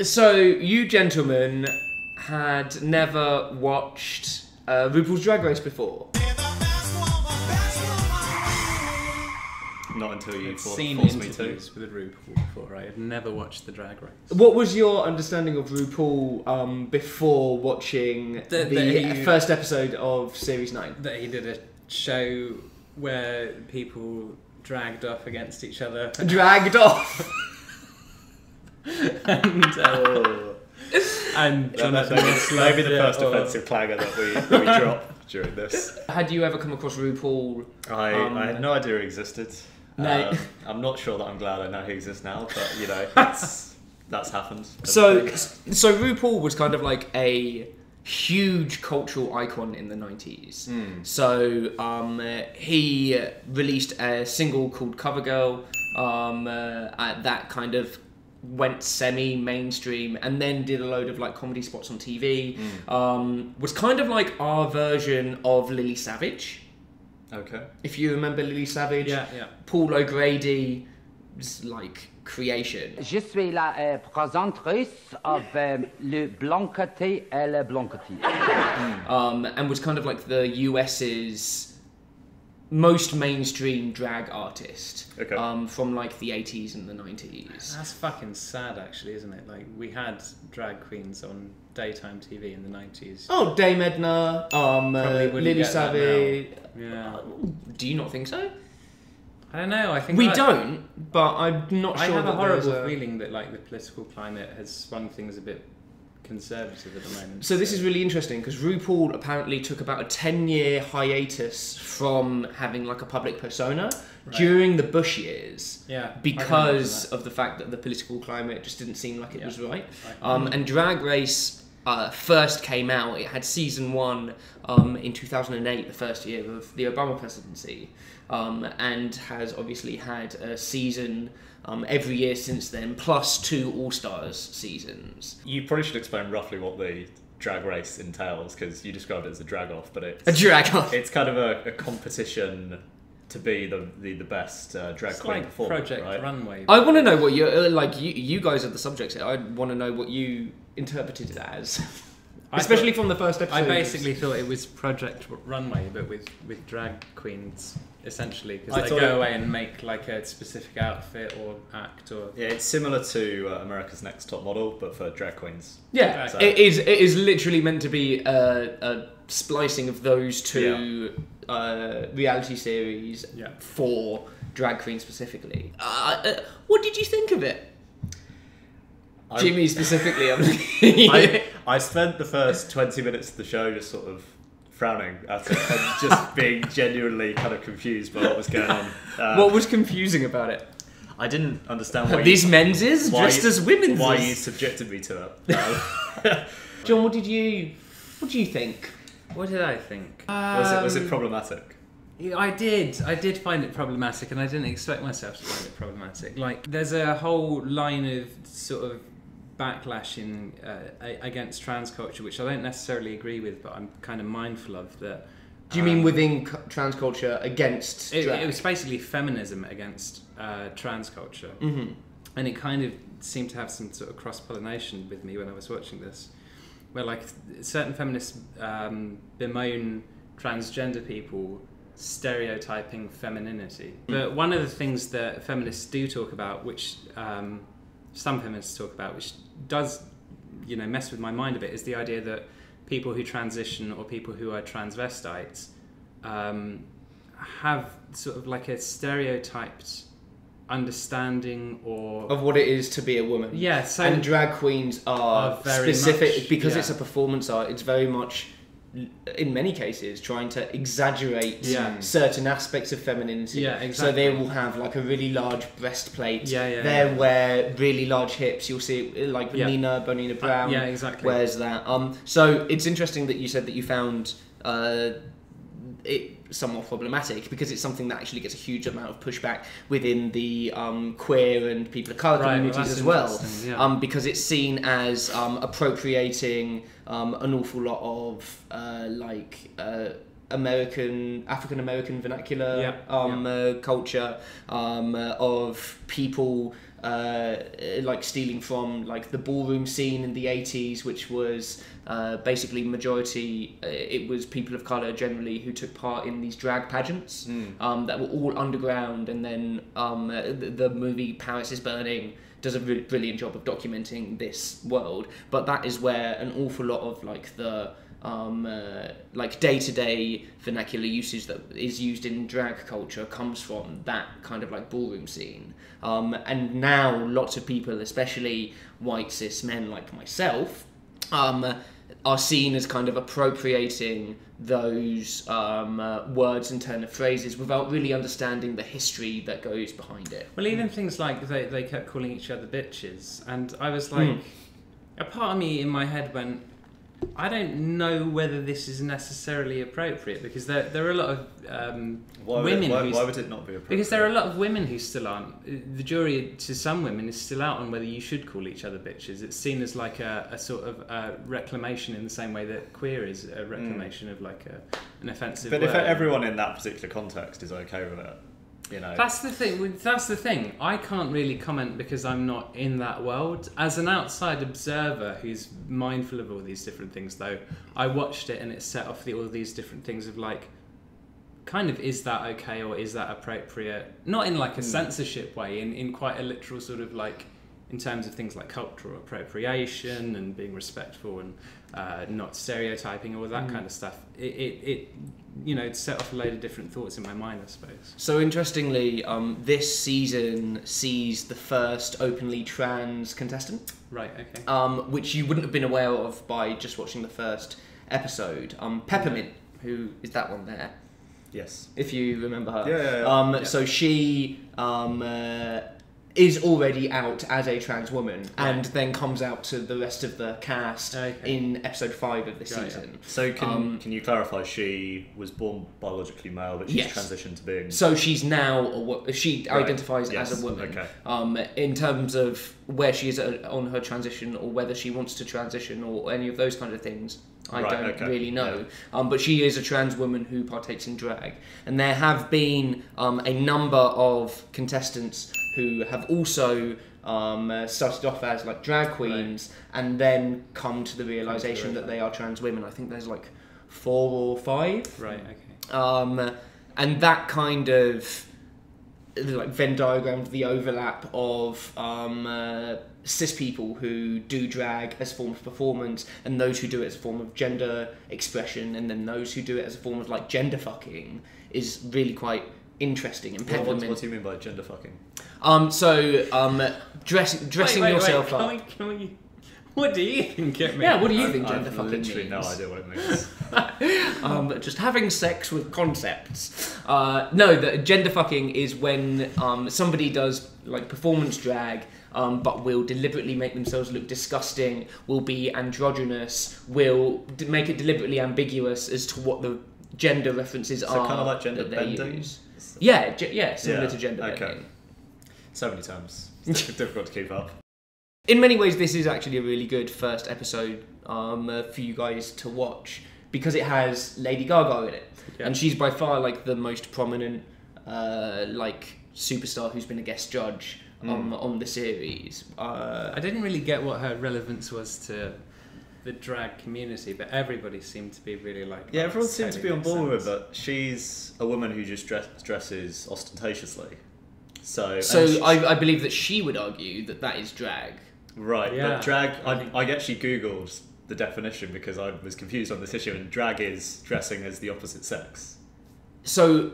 So, you gentlemen had never watched RuPaul's Drag Race before? Not until you forced me to. With RuPaul before. I had never watched the Drag Race. What was your understanding of RuPaul before watching the first episode of Series 9? That he did a show where people dragged off against each other. Dragged off? and Jonathan was maybe the first offensive clanger that we drop during this. Had you ever come across RuPaul? I had no idea it existed. No. I'm not sure that I'm glad I know he exists now, but you know, that's happened. So RuPaul was kind of like a huge cultural icon in the 90s. So he released a single called CoverGirl that kind of went semi-mainstream and then did a load of like comedy spots on TV. Was kind of like our version of Lily Savage. Okay. If you remember Lily Savage, yeah. Paul O'Grady's like creation. Je suis la présentatrice of Le Blancoté et le Blancoté. And was kind of like the US's most mainstream drag artist. Okay. From like the 80s and the 90s. That's fucking sad, actually, isn't it? Like, we had drag queens on daytime TV in the 90s. Oh, Dame Edna, Lily Savage. Yeah. Do you not think so? I don't know. I think we don't, but I'm not sure. I have that a horrible there's feeling that like the political climate has swung things a bit conservative at the moment. So this is really interesting because RuPaul apparently took about a 10-year hiatus from having like a public persona during the Bush years. Yeah, because of the fact that the political climate just didn't seem like it was right. And Drag Race first came out. It had season 1 in 2008, the first year of the Obama presidency, and has obviously had a season every year since then, plus 2 All-Stars seasons. You probably should explain roughly what the Drag Race entails, because you described it as a drag-off, but it's... A drag-off? It's kind of a competition to be the best drag queen like performer, Project right? Runway. I want to know what you like. You guys are the subjects here. I want to know what you interpreted it as, especially from the first episode. I basically thought it was Project Runway, but with drag queens, essentially, because they go away and make like a specific outfit or act or... Yeah, it's similar to America's Next Top Model, but for drag queens. Yeah, So- it is literally meant to be a splicing of those two reality series for drag queens specifically. What did you think of it? Jimmy specifically. I spent the first 20 minutes of the show just sort of frowning at it and just being genuinely kind of confused by what was going on. What was confusing about it? I didn't understand why These men's dressed as women's. Why you subjected me to it. John, what do you think? What did I think? Was it problematic? Yeah, I did find it problematic, and I didn't expect myself to find it problematic. Like, there's a whole line of sort of backlash against trans culture, which I don't necessarily agree with, but I'm kind of mindful of that. Do you mean within trans culture against drag? It was basically feminism against trans culture. Mm-hmm. And it kind of seemed to have some sort of cross-pollination with me when I was watching this, where like certain feminists bemoan transgender people stereotyping femininity. But one of the things that feminists do talk about, which some feminists talk about, which does, mess with my mind a bit, is the idea that people who transition or people who are transvestites have sort of like a stereotyped understanding or of what it is to be a woman. Yeah, so and drag queens are very specific much, because it's a performance art. It's very much, in many cases, trying to exaggerate certain aspects of femininity. Yeah, exactly. So they will have like a really large breastplate. They wear really large hips. You'll see it, like Nina Bonina Brown. Exactly. Wears that. So it's interesting that you said that you found it somewhat problematic, because it's something that actually gets a huge amount of pushback within the queer and people of colour communities as well, because it's seen as appropriating an awful lot of African American vernacular culture of people like stealing from like the ballroom scene in the 80s, which was basically majority. It was people of color generally who took part in these drag pageants that were all underground, and then the movie Paris is Burning does a really brilliant job of documenting this world. But that is where an awful lot of like the like day-to-day vernacular usage that is used in drag culture comes from that kind of like ballroom scene. And now lots of people, especially white cis men like myself, are seen as kind of appropriating those words and turn of phrases without really understanding the history that goes behind it. Well, even things like they kept calling each other bitches, and I was like, a part of me in my head went, I don't know whether this is necessarily appropriate, because there are a lot of women. Why would it not be appropriate? Because there are a lot of women who still aren't. The jury to some women is still out on whether you should call each other bitches. It's seen as like a sort of reclamation in the same way that queer is a reclamation of like an offensive word. But if everyone in that particular context is okay with it, you know. That's the thing. I can't really comment because I'm not in that world. As an outside observer who's mindful of all these different things, though, I watched it and it set off all these different things of like, kind of, is that okay or is that appropriate? Not in like a censorship way, in quite a literal sort of like, in terms of things like cultural appropriation and being respectful and not stereotyping, all that kind of stuff. It you know, it set off a load of different thoughts in my mind, I suppose. So interestingly, this season sees the first openly trans contestant. Right, okay. Which you wouldn't have been aware of by just watching the first episode. Peppermint, who is that one there? Yes. If you remember her. Yeah. So she is already out as a trans woman, and then comes out to the rest of the cast in episode 5 of the season. Yeah. So can you clarify, she was born biologically male, but she's transitioned to being... So she's now, she identifies as a woman. Okay. In terms of where she is on her transition, or whether she wants to transition, or any of those kind of things, I don't really know. Yeah. But she is a trans woman who partakes in drag. And there have been a number of contestants who have also started off as like drag queens, and then come to the realisation that they are trans women. I think there's like 4 or 5. Right, okay. And that kind of like Venn diagrammed the overlap of cis people who do drag as a form of performance, and those who do it as a form of gender expression, and then those who do it as a form of like gender fucking, is really quite interesting. And what do you mean by gender fucking? Dressing yourself up. Can we, what do you think it means? Yeah, what do you think gender fucking means? I've literally no idea what it means. Just having sex with concepts. No, the gender fucking is when somebody does like performance drag, but will deliberately make themselves look disgusting, will be androgynous, will make it deliberately ambiguous as to what the gender references are. So kind of like gender bending? Use. Yeah, similar to gender bending. So many terms. It's difficult to keep up. In many ways, this is actually a really good first episode for you guys to watch, because it has Lady Gaga in it, and she's by far like the most prominent like superstar who's been a guest judge on the series. I didn't really get what her relevance was to the drag community, but everybody seemed to be really like... Yeah, everyone seemed to be on board with it, but she's a woman who just dresses ostentatiously. So I believe that she would argue that that is drag. Right, but drag... I actually Googled the definition because I was confused on this issue, and drag is dressing as the opposite sex. So...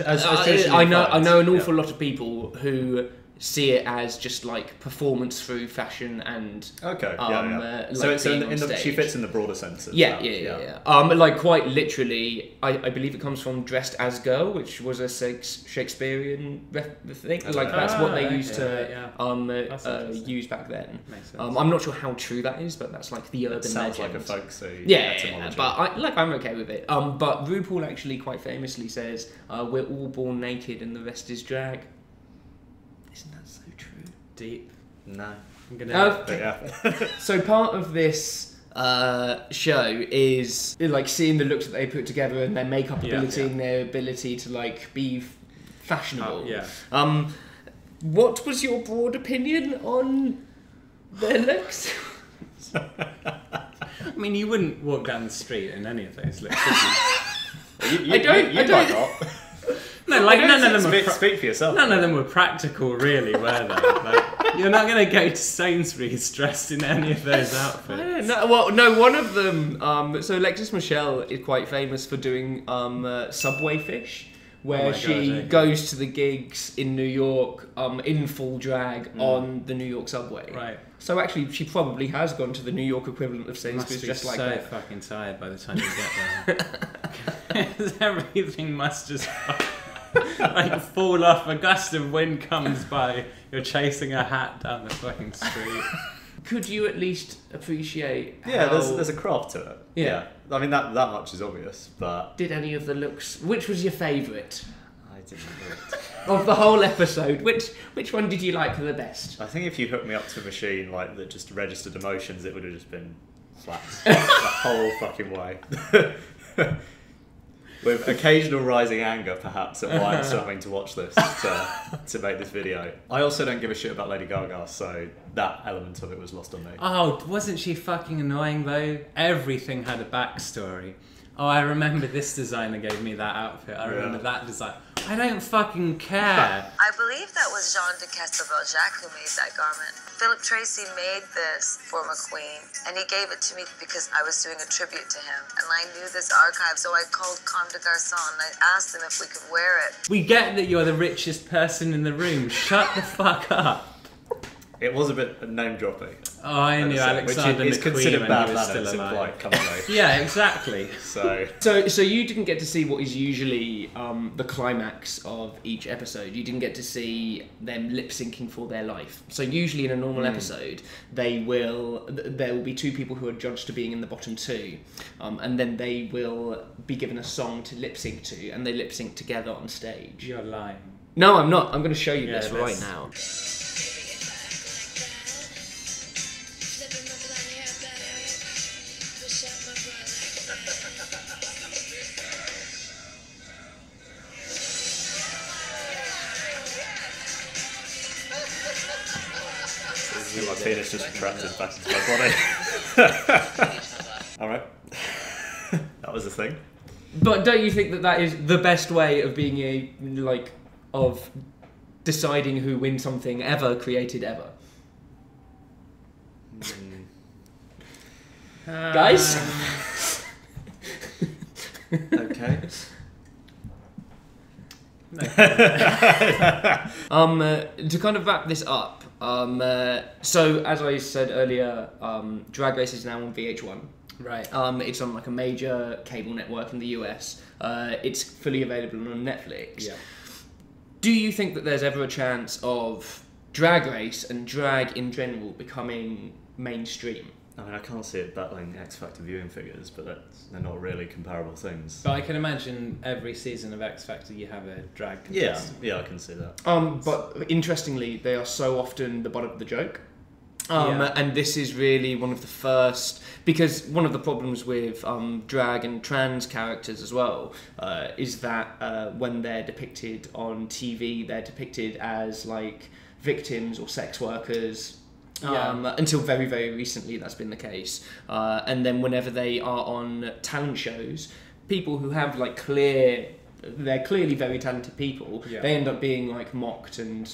I know an awful lot of people who see it as just like performance through fashion and like so she fits in the broader sense of yeah. Like quite literally, I believe it comes from Dressed as Girl, which was a Shakespearean thing. Like that's what they used to use back then. I'm not sure how true that is, but that's like the urban sounds legend. Like a folksy etymology. But I'm okay with it. But RuPaul actually quite famously says, "We're all born naked and the rest is drag." Isn't that so true? Deep. No. I'm gonna. So part of this show is like seeing the looks that they put together and their makeup ability and their ability to like be fashionable. What was your broad opinion on their looks? I mean, you wouldn't walk down the street in any of those looks, would you? I don't. Might not. No, like none of them were. Speak for yourself. None of them were practical, really, were they? Like, you're not going to go to Sainsbury's dressed in any of those outfits. No, one of them. So Alexis Michelle is quite famous for doing Subway fish, where she goes to the gigs in New York in full drag on the New York subway. Right. So actually, she probably has gone to the New York equivalent of Sainsbury's just like that. So fucking tired by the time you get there. Everything must just like fall off. A gust of wind comes by. You're chasing a hat down the fucking street. Could you at least appreciate? Yeah, how... there's a craft to it. Yeah. I mean that much is obvious, but did any of the looks? Which was your favourite? I didn't know it. Of the whole episode, which one did you like the best? I think if you hooked me up to a machine like that just registered emotions, it would have just been flat the whole fucking way. With occasional rising anger, perhaps, at why I'm still having to watch this to make this video. I also don't give a shit about Lady Gaga, so that element of it was lost on me. Oh, wasn't she fucking annoying though? Everything had a backstory. Oh, I remember this designer gave me that outfit. I remember that design. I don't fucking care. I believe that was Jean de Castelbeljac who made that garment. Philip Tracy made this for McQueen, and he gave it to me because I was doing a tribute to him. And I knew this archive, so I called Comme des Garçons and I asked them if we could wear it. We get that you're the richest person in the room. Shut the fuck up. It was a bit name dropping. Oh, I knew Alexander which is McQueen considered when bad he was manners still in alive. polite company. Yeah, exactly. So you didn't get to see what is usually the climax of each episode. You didn't get to see them lip syncing for their life. So usually in a normal episode, there will be two people who are judged to being in the bottom two, and then they will be given a song to lip sync to, and they lip sync together on stage. You're lying. No, I'm not. I'm going to show you this right now. My penis just retracted back into my body. Alright. That was the thing. But don't you think that is the best way of being of deciding who wins something ever created ever? Guys? Okay. To kind of wrap this up, so as I said earlier, Drag Race is now on VH1. Right. It's on like a major cable network in the US. It's fully available on Netflix. Yeah. Do you think that there's ever a chance of Drag Race and drag in general becoming mainstream? I mean, I can't see it battling X Factor viewing figures, but they're not really comparable things. But I can imagine every season of X Factor you have a drag contestant. Yeah, I can see that. But interestingly, they are so often the butt of the joke. And this is really one of the first, because one of the problems with drag and trans characters as well is that when they're depicted on TV, they're depicted as like victims or sex workers. Until very, very recently, that's been the case. And then whenever they are on talent shows, people who have they're clearly very talented people, they end up being like mocked and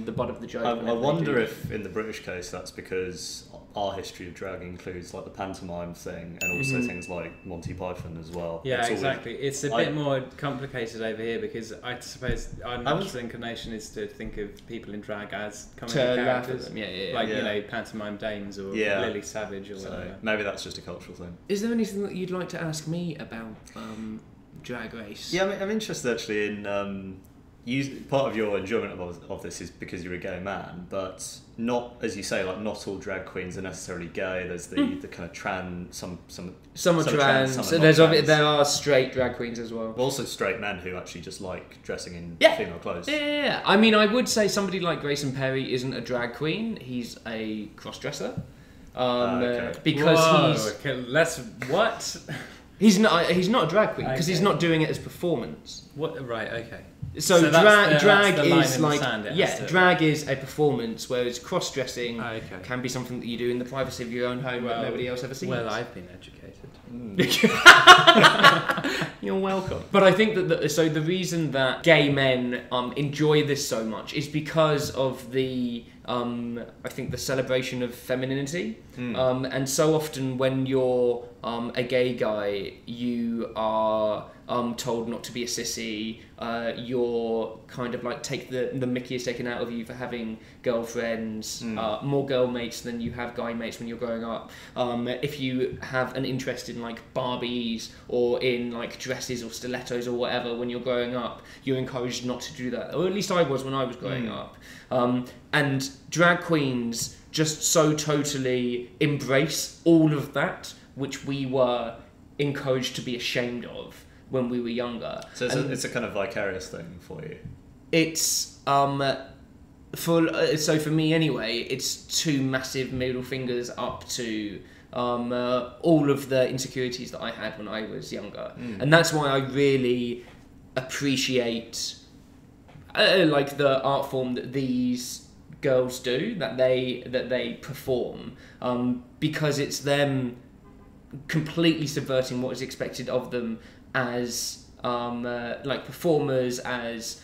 the butt of the joke. I wonder if in the British case that's because our history of drag includes like the pantomime thing and also things like Monty Python as well. Yeah, exactly. It's a bit more complicated over here because I suppose our natural inclination is to think of people in drag as comedy characters. Like, pantomime dames or Lily Savage or whatever. Maybe that's just a cultural thing. Is there anything that you'd like to ask me about Drag Race? Yeah, I'm interested actually in part of your enjoyment of this is because you're a gay man, but not, as you say, like not all drag queens are necessarily gay. There's the kind of trans, some are trans. Some So are not trans. there are straight drag queens as well. Also straight men who actually just like dressing in female clothes. Yeah. I mean, I would say somebody like Grayson Perry isn't a drag queen. He's a cross-dresser. Because what? He's not a drag queen because he's not doing it as performance. What? Right. Okay. So that's drag the line is in the like sand, it has to- drag is a performance, whereas cross-dressing Okay. can be something that you do in the privacy of your own home that nobody else ever sees. Well, I've been educated. You're welcome. But I think that the reason that gay men enjoy this so much is because of the I think the celebration of femininity. And so often when you're a gay guy, you are told not to be a sissy. You're kind of like the mickey is taken out of you for having girlfriends, more girl mates than you have guy mates when you're growing up. If you have an interest in like Barbies or in like dresses or stilettos or whatever when you're growing up, you're encouraged not to do that. Or at least I was when I was growing up. And drag queens just so totally embrace all of that, which we were encouraged to be ashamed of when we were younger. So it's a kind of vicarious thing for you. It's for me anyway, it's two massive middle fingers up to all of the insecurities that I had when I was younger, and that's why I really appreciate like the art form that these girls do, that they perform, because it's them completely subverting what is expected of them as like performers, as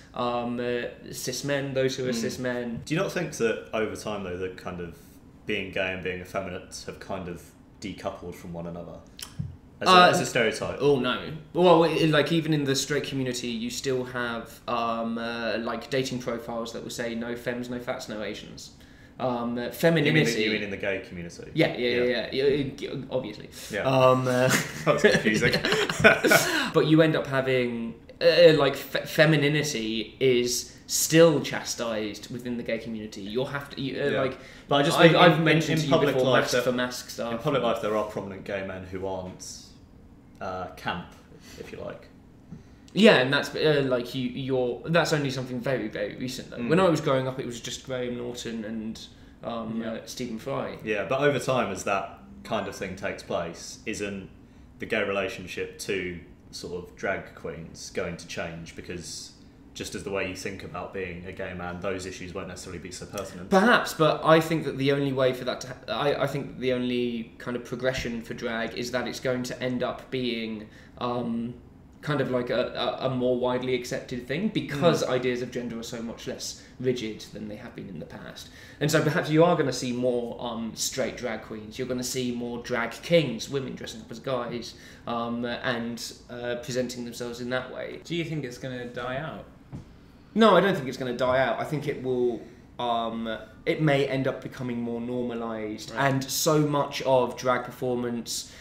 cis men, those who are cis men. Do you not think that over time though, that kind of being gay and being effeminate have kind of decoupled from one another as a stereotype? Oh no. Well, like even in the straight community, you still have like dating profiles that will say no femmes, no fats, no Asians. Femininity. You mean in the gay community? Yeah, obviously. Yeah. That's confusing. But you end up having like femininity is still chastised within the gay community. You'll have to like. But I just I've mentioned in to you public before, life, mask for mask stuff. in public life, there are prominent gay men who aren't camp, if you like. Yeah, and that's like you're. That's only something very, very recent though. When I was growing up, it was just Graham Norton and Stephen Fry. Yeah, but over time, as that kind of thing takes place, isn't the gay relationship to sort of drag queens going to change? Because just as the way you think about being a gay man, those issues won't necessarily be so pertinent. Perhaps, but I think that the only way for that to I think the only kind of progression for drag is that it's going to end up being kind of like a more widely accepted thing, because ideas of gender are so much less rigid than they have been in the past. And so perhaps you are going to see more straight drag queens. You're going to see more drag kings, women dressing up as guys, and presenting themselves in that way. Do you think it's going to die out? No, I don't think it's going to die out. I think it will. It may end up becoming more normalised, and so much of drag performance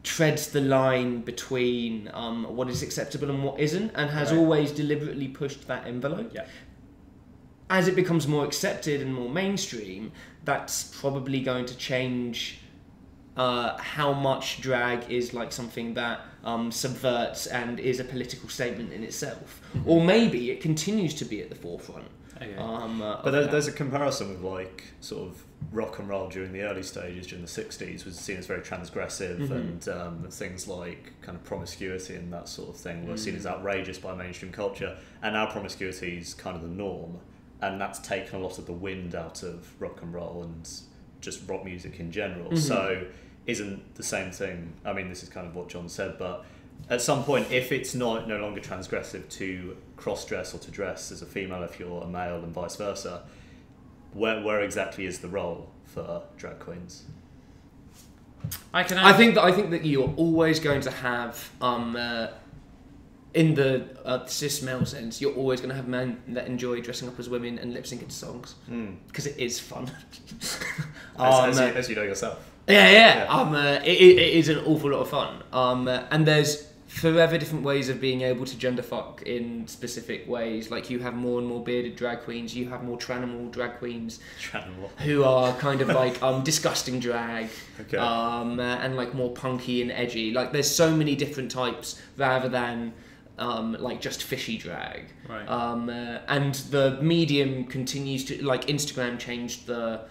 treads the line between what is acceptable and what isn't, and has always deliberately pushed that envelope. Yeah. As it becomes more accepted and more mainstream, that's probably going to change how much drag is like something that subverts and is a political statement in itself. Or maybe it continues to be at the forefront. Okay. But there's a comparison with like sort of rock and roll during the early stages, during the 60s, was seen as very transgressive, and things like kind of promiscuity and that sort of thing were seen as outrageous by mainstream culture, and now promiscuity is kind of the norm, and that's taken a lot of the wind out of rock and roll and just rock music in general. So isn't the same thing, I mean, this is kind of what John said, but at some point, if it's no longer transgressive to cross-dress or to dress as a female if you're a male and vice versa, where exactly is the role for drag queens? I think that you're always going to have in the cis male sense, you're always going to have men that enjoy dressing up as women and lip syncing to songs, because it is fun. As you know yourself. It is an awful lot of fun. And there's forever different ways of being able to gender fuck in specific ways. Like you have more and more bearded drag queens, you have more tranimal drag queens who are kind of like disgusting drag, and like more punky and edgy. Like there's so many different types rather than like just fishy drag. Right. And the medium continues to, like Instagram changed the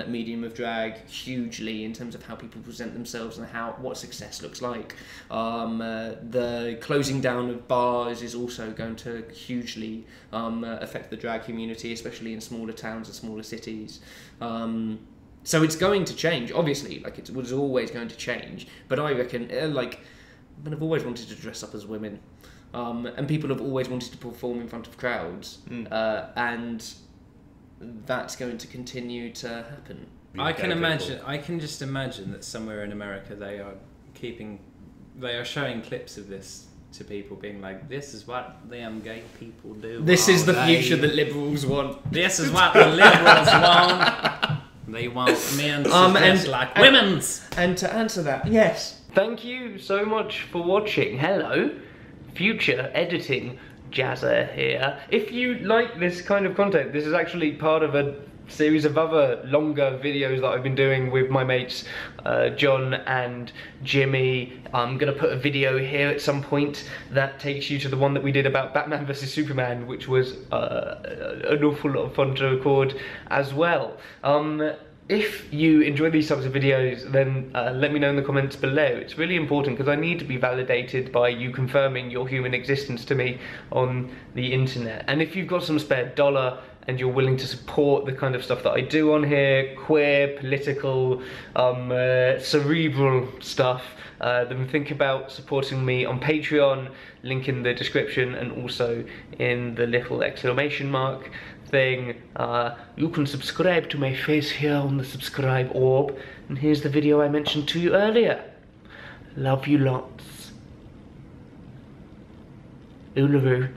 medium of drag hugely in terms of how people present themselves and what success looks like. The closing down of bars is also going to hugely affect the drag community, especially in smaller towns and smaller cities. So it's going to change, obviously, like it was always going to change, but I reckon, women have always wanted to dress up as women, and people have always wanted to perform in front of crowds, and that's going to continue to happen. I can just imagine that somewhere in America they are showing clips of this to people, being like, this is what them gay people do. This is the future that liberals want. This is what the liberals want. They want men to dress like women's. And to answer that, yes. Thank you so much for watching. Hello, future editing Jazza here. If you like this kind of content, this is actually part of a series of other longer videos that I've been doing with my mates John and Jimmy. I'm gonna put a video here at some point that takes you to the one that we did about Batman vs Superman, which was an awful lot of fun to record as well. If you enjoy these types of videos, then let me know in the comments below. It's really important because I need to be validated by you confirming your human existence to me on the internet. And if you've got some spare dollar and you're willing to support the kind of stuff that I do on here, queer, political, cerebral stuff, then think about supporting me on Patreon, link in the description and also in the little exclamation mark thing. You can subscribe to my face here on the subscribe orb, and here's the video I mentioned to you earlier. Love you lots. Uluru.